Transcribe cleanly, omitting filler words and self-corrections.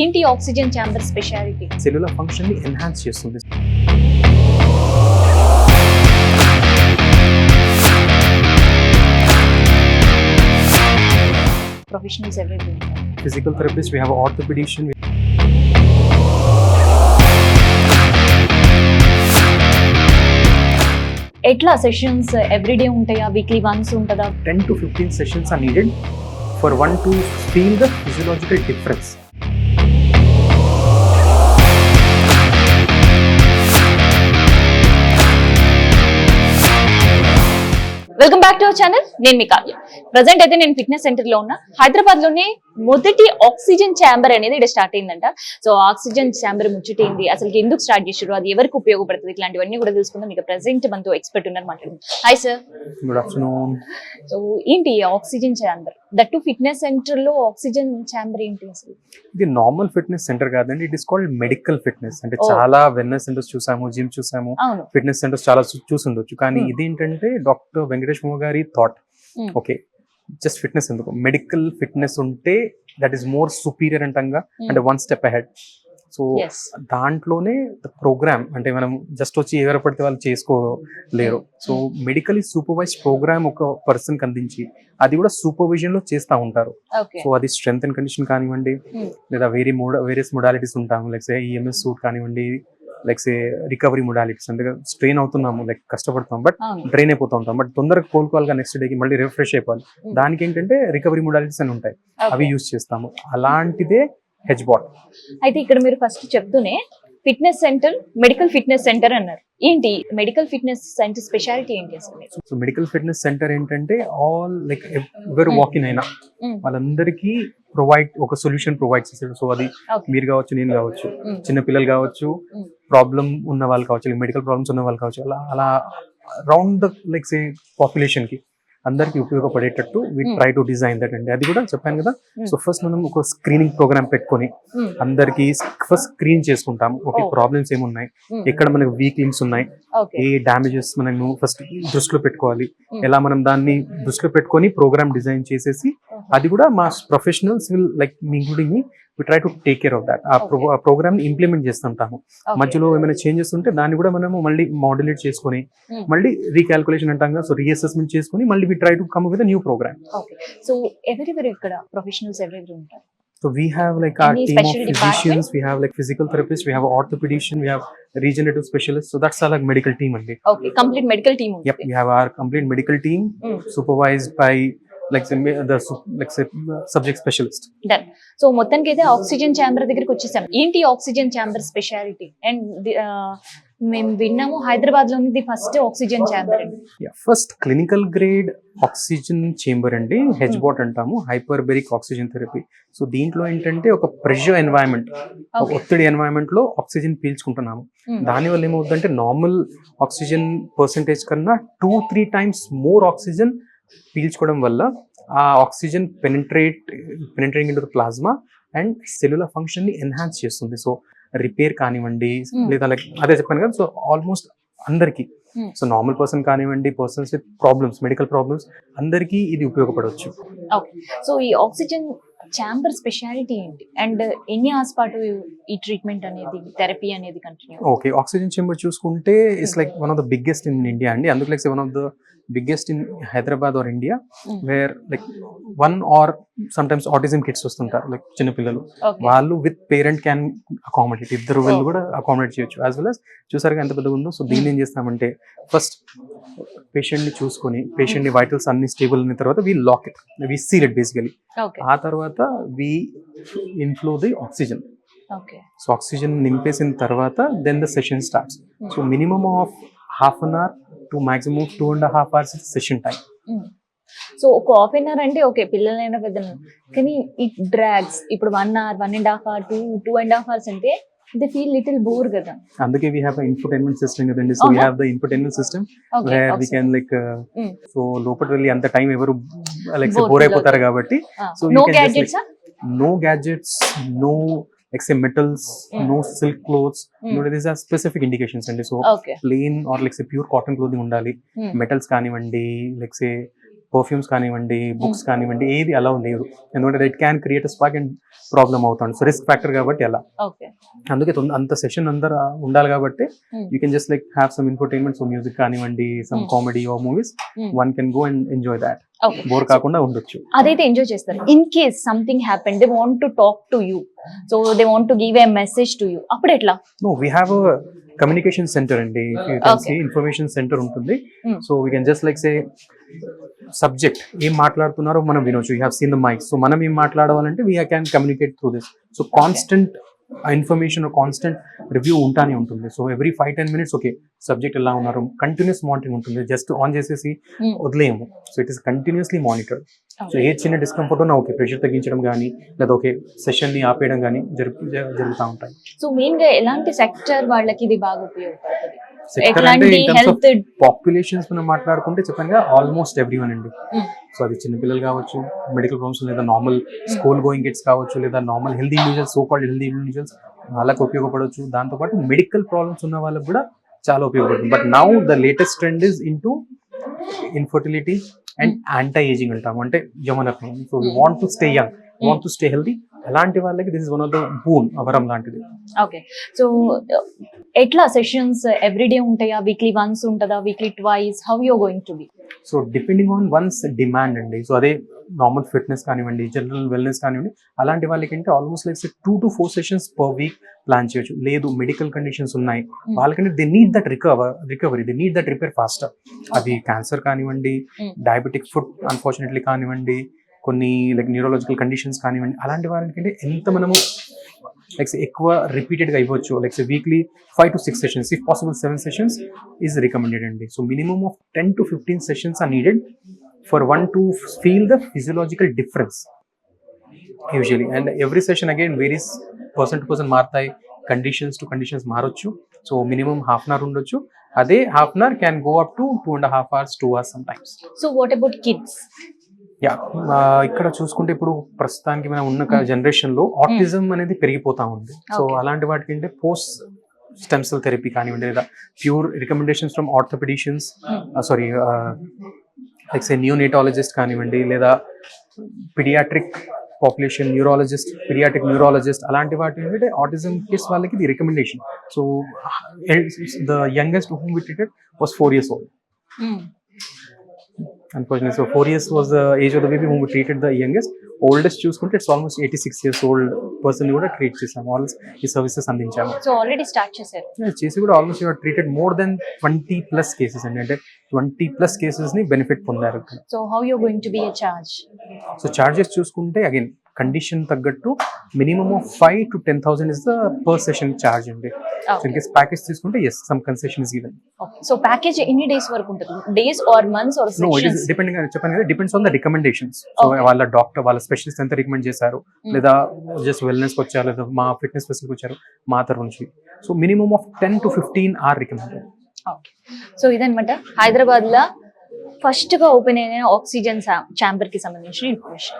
ఏంటి oxygen chamber speciality? Cellular function ని enhance చేస్తుంది. ప్రొఫెషనల్స్ ఎవరైతే physical therapist, we have orthopaedician. ఎట్లా సెషన్స్ ఎవ్రీడే ఉంటాయా, వీక్లీ వన్స్ ఉంటుందా? 10 to 15 sessions are needed for one to feel the physiological difference. Welcome back to our channel. నేను మీ Kavya. Present అయితే నేను fitness centre లో ఉన్నా. హైదరాబాద్ లోనే మొదటి ఆక్సిజన్ ఛాంబర్ అనేది ఇక్కడ స్టార్ట్ అయిందంట. సో ఆక్సిజన్ ఛాంబర్ ముచ్చటైంది, అసలు ఎందుకు స్టార్ట్ చేసారు, అది ఎవరికి ఉపయోగపడుతుంది, ఇట్లాంటివన్నీ కూడా తెలుసుకుందాం. ఇక ప్రెసెంట్ మనతో ఎక్స్పర్ట్ ఉన్నారు, మాట్లాడుతుంది. Hi sir. Good afternoon. So ఏంటి oxygen chamber, that fitness centre లో ఆక్సిజన్ ఛాంబర్ ఏంటి అసలు? ఇది నార్మల్ ఫిట్నెస్ సెంటర్ కాదండి, it is called medical fitness. అంటే చాలా వెల్నెస్ సెంటర్స్ చూసాము, జిమ్ చూసాము, ఫిట్నెస్ సెంటర్స్ చాలా చూసి ఉండొచ్చు. కానీ ఇదేంటంటే డాక్టర్ వెంకటేష్ మోహ గారి థాట్, ఓకే జస్ట్ ఫిట్నెస్ ఎందుకు, మెడికల్ ఫిట్నెస్ ఉంటే దట్ ఈస్ మోర్ సుపీరియర్ అంటంగా, అంటే వన్ స్టెప్ అహెడ్. సో దాంట్లోనే ప్రోగ్రామ్ అంటే మనం జస్ట్ వచ్చి ఎవరు పడితే వాళ్ళు చేసుకోలేరు. సో మెడికలీ సూపర్వైజ్డ్ ప్రోగ్రామ్ ఒక పర్సన్ కి అందించి అది కూడా సూపర్విజన్ లో చేస్తూ ఉంటారు. సో అది స్ట్రెంత్ అండ్ కండిషన్ కానివ్వండి, లేదా వేరియస్ మొడాలిటీస్ ఉంటాము, లైక్ ఈఎంఎస్ సూట్ కానివ్వండి, లైక్ రికవరీ మొడాలిటీస్, అంటే స్ట్రెయిన్ అవుతున్నాము, లైక్ కష్టపడతాం బట్ డ్రైన్ అయిపోతూ ఉంటాం, బట్ తొందరగా కోలుకోవాలిగా నెక్స్ట్ డేకి మళ్ళీ రిఫ్రెష్ అయిపోవాలి. దానికి ఏంటంటే రికవరీ మొడాలిటీస్ అని ఉంటాయి, అవి యూజ్ చేస్తాము. అలాంటిదే హెచ్బాట్. అయితే ఇక్కడ మీరు ఫస్ట్ చెప్తూనే fitness centre, medical fitness centre అన్నారు. ఏంటి మెడికల్ ఫిట్నెస్ సెంటర్ స్పెషాలిటీ ఏంటి అసలు? సో మెడికల్ ఫిట్నెస్ సెంటర్ ఏంటంటే ఆల్ లైక్ ఎవరు వాకిన్ అయినా వాళ్ళందరికీ ఒక సొల్యూషన్ ప్రొవైడ్ చేస్తారు. సో అది మీరు కావచ్చు, నేను కావచ్చు, చిన్న పిల్లలు కావచ్చు, ప్రాబ్లం ఉన్న వాళ్ళు కావచ్చు, మెడికల్ ప్రాబ్లమ్స్ ఉన్న వాళ్ళు కావచ్చు, అలా round the like say population కి అందరికి ఉపయోగపడేటట్టు we try to design that అండి. అది కూడా చెప్పాను కదా. సో ఫస్ట్ మనం ఒక స్క్రీనింగ్ ప్రోగ్రామ్ పెట్టుకొని అందరికి ఫస్ట్ స్క్రీన్ చేసుకుంటాం. ఓకే ప్రాబ్లమ్స్ ఏమున్నాయి, ఎక్కడ మనకు వీక్ లింక్స్ ఉన్నాయి, ఏ డామేజెస్ మనము ఫస్ట్ దృష్టిలో పెట్టుకోవాలి, ఎలా మనం దాన్ని దృష్టిలో పెట్టుకొని ప్రోగ్రామ్ డిజైన్ చేసేసి అది కూడా మా professionals will like including me we try to take care of that. ఆ ప్రోగ్రామ్ ని ఇంప్లిమెంట్ చేస్తుంటాము. మధ్యలో ఏమైనా చేంజెస్ ఉంటే దాన్ని కూడా మనము మళ్ళీ మాడ్యులేట్ చేసుకొని మళ్ళీ రీకాల్కులేషన్ అంటాం, సో రీఅసెస్మెంట్ చేసుకొని మళ్ళీ we try to come with new programme. So ఎవరెవరు ఇక్కడ ప్రొఫెషనల్స్ ఎవరెవరు ఉంటారు? So we have like our team of physicians, we have like physical therapists, we have orthopedician, we have regenerative specialists. So that's our like medical team only. Okay, complete medical team. Yep, we have our complete medical team supervised by like the subject specialist. Done. So మొత్తానికి అయితే oxygen chamber దగ్గరికి వచ్చేసాం. ఏంటి oxygen chamber speciality? And మేము విన్నాము హైదరాబాద్ లో ఉంది first oxygen chamber అండి. First clinical grade oxygen chamber అండి, హెచ్బాట్ అంటాము, హైపర్బెరిక్ ఆక్సిజన్ థెరపీ. సో దీంట్లో ఏంటంటే ఒక ప్రెషర్ ఎన్వైరన్మెంట్, ఒత్తిడి ఎన్వైరన్మెంట్ లో ఆక్సిజన్ పీల్చుకుంటున్నాము. దానివల్ల ఏమవుతుందంటే నార్మల్ ఆక్సిజన్ పర్సంటేజ్ కన్నా 2-3 times మోర్ ఆక్సిజన్ పీల్చుకోవడం వల్ల ఆ oxygen penetrating into the plasma and cellular function ని ఎన్హాన్స్ చేస్తుంది. సో రిపేర్ కానివ్వండి, లేదా లైక్ అదే చెప్పాను కదా, సో ఆల్మోస్ట్ అందరికి, సో నార్మల్ పర్సన్ కానివ్వండి, persons with problems, medical problems, అందరికీ ఇది ఉపయోగపడవచ్చు. సో ఈ ఆక్సిజన్ ఛాంబర్ స్పెషాలిటీ ఏంటి అండ్ ఎన్ని అవర్స్ పాటు ఈ ట్రీట్మెంట్ అనేది, థెరపీ అనేది కంటిన్యూ? ఓకే, ఆక్సిజన్ చేంబర్ చూసుకుంటే it's like one of the biggest in India అండి. అందుకు like one of the biggest in Hyderabad or India, where like 1 or sometimes autism kids వస్తుంటారు, లైక్ చిన్నపిల్లలు, వాళ్ళు విత్ పేరెంట్ క్యాన్ అకామిడేట్, ఇద్దరు వీళ్ళు కూడా accommodate చేయొచ్చు. యాజ్ వెల్ as చూసారుగా ఎంత పెద్దగా ఉందో. సో దీన్ని ఏం చేస్తామంటే ఫస్ట్ పేషెంట్ ని చూసుకొని, పేషెంట్ ని వైటల్స్ అన్ని స్టేబుల్ అయిన తర్వాత we lock it, we seal it basically. ఆ తర్వాత we inflow the oxygen. So oxygen నింపేసిన తర్వాత then the session starts. So minimum of ½ an hour to maximum 2.5 hours session time. So ఒక ½ an hour అంటే okay పిల్లలైనా పెద్దలు, కానీ ఈ డ్రాగ్స్ ఇప్పుడు 1 hour, 1.5 hour, 2.5 hours అంటే they feel little bore కదా. అందుకే we have a infotainment system కదండి. So we have the infotainment system where we can like so లోపల వెళ్ళి అంత టైం ఎవరు లైక్ బోర్ అయిపోతారు కాబట్టి, so no gadgets, no gadgets, no like say metals, no silk clothes, no, these are specific indications and so plain or like say pure cotton clothing undali, metals kanivandi, like say perfumes కానివ్వండి, books కానివ్వండి, ఏది అలా లేదు. ఎందుకంటే it can create spark and problem అవుతుంది. So risk factor కాబట్టి అలా. Okay. అందుకే అంత సెషన్ అందరూ ఉండాలి కాబట్టి you can just like have some infotainment, so music కానివ్వండి, some comedy or movies, one can go and enjoy that. Bore కాకుండా ఉండొచ్చు. అదైతే ఎంజాయ్ చేస్తారు. In case something happen, they want to talk to you, so they want to give a message to you, అప్పుడు ఎట్లా? No, we have a communication centre అండి. You can see information centre ఉంటుంది. So we can just like say subject ఏం మాట్లాడుతున్నారో మనం వినొచ్చు. You have seen the mics. So మనం ఏం మాట్లాడాలంటే we can communicate through this. So constant information, constant review ఉంటానే ఉంటుంది. So every 5-10 minutes okay subject ఎలా ఉన్నారు, కంటిన్యూస్ మానిటరింగ్ ఉంటుంది. జస్ట్ ఆన్ చేసేసి వదిలేయము. So it is continuously monitored. So ఏ చిన్న డిస్కంఫర్ట్ ఉన్నా ఓకే, ప్రెషర్ తగ్గించడం కానీ లేదా ఓకే సెషన్ ని ఆపేయడం కానీ జరుగుతూ ఉంటాయి. సో మెయిన్ గా ఎలాంటి సెక్టర్ వాళ్ళకి ఇది బాగా ఉపయోగపడుతుంది? సెక్టర్ అంటే ఇన్ టర్మ్స్ ఆఫ్ పాపులేషన్స్ మనం మాట్లాడుకుంటే చెప్పంగా ఆల్మోస్ట్ ఎవ్రీవన్ అండి. సో అది చిన్నపిల్లలు కావచ్చు, మెడికల్ ప్రాబ్లమ్స్, లేదా నార్మల్ స్కూల్ గోయింగ్ కిడ్స్ కావచ్చు, లేదా normal healthy individuals, so called healthy individuals, వాళ్ళకి ఉపయోగపడవచ్చు. దాంతోపాటు మెడికల్ ప్రాబ్లమ్స్ ఉన్న వాళ్ళకి కూడా చాలా ఉపయోగపడుతుంది. But now the latest trend is into infertility and anti ageing అంటాము, అంటే యమనత్వం. So we want to stay young, want to stay healthy. అలాంటి వాళ్ళకి this is one of the boon, వరం లాంటిది. ఓకే. సో ఎట్లా సెషన్స్ ఎవ్రీడే ఉంటాయా, weekly once ఉంటుందా, weekly twice, how you going to be? So depending on one's demand అండి. So అదే normal fitness కానివ్వండి, జనరల్ వెల్నెస్ కానివ్వండి, అలాంటి వాళ్ళకి అంటే almost like 2 to 4 sessions per week plan చేయొచ్చు. లేదు మెడికల్ కండిషన్స్ ఉన్నాయి వాళ్ళకంటే they need that recovery, they need that repair faster. అది క్యాన్సర్ కానివ్వండి, డయాబెటిక్ ఫుడ్ అన్ఫార్చునేట్లీ కానివ్వండి, కొన్ని లైక్ న్యూరోలాజికల్ కండిషన్స్ కానివ్వండి, అలాంటి వాళ్ళకంటే ఎంత మనము లైక్ ఎక్కువ రిపీటెడ్గా ఇవ్వచ్చు. Like weekly 5 to 6 sessions, if possible 7 sessions is recommended అండి. So minimum of 10 to 15 sessions are needed for one to feel the physiological difference usually. And every session again varies, person to person మారుతాయి, conditions to conditions మారొచ్చు. So minimum half an hour ఉండొచ్చు. అదే half an hour can go up to 2.5 hours, 2 hours sometimes. So what about kids? Yeah, ఇక్కడ చూసుకుంటే ఇప్పుడు ప్రస్తుతానికి మనం ఉన్న జనరేషన్ లో ఆటిజం అనేది పెరిగిపోతా ఉంది. సో అలాంటి వాటికి అంటే పోస్ట్ స్టెమ్ సెల్ థెరపీ కానివ్వండి, లేదా pure recommendations from orthopaedicians, sorry like say neonatologist కానివ్వండి, లేదా paediatric population neurologist, paediatric neurologist, అలాంటి వాటి అంటే ఆటిజం కిడ్స్ వాళ్ళకి ఇది recommendation. So the youngest whom we treated was 4 years old. Unfortunately, so 4 years was the age of the baby whom we treated the youngest. Oldest చూసుకుంటే it's almost 86 years old person కూడా treat చేసాము. All ఈ services అందించాము. So already start చేశారు. చేసి కూడా almost treated more than 20+ cases అండి. అంటే 20+ cases ని బెనిఫిట్ పొందారు. So how you going to B a charge? So charges చూసుకుంటే అగైన్ కండిషన్ తగ్గట్టు minimum of 5,000 to 10,000 is the per session charge అండి. సో ఇన్ కేస్ ప్యాకేజ్ తీసుకుంటే yes, some concession is given. So package ఎన్ని days వరకు ఉంటుంది? Days are months or sessions? No, it is depending, చెప్పాను కదా, depends on the recommendations. So వాళ్ళ doctor, వాళ్ళ specialist ఎంత రికమెండ్ చేశారు, లేదా జస్ట్ వెల్నెస్ వచ్చారు, లేదా మా ఫిట్నెస్ ఫెసిలిటీకి వచ్చారు మా తరఫు నుంచి. So minimum of 10 to 15 are recommended. Okay. So ఇదన్నమాట హైదరాబాద్ లో ఫస్ట్ గా ఓపెన్ అయిన ఆక్సిజన్ ఛాంబర్ కి సంబంధించిన ఇన్ఫర్మేషన్.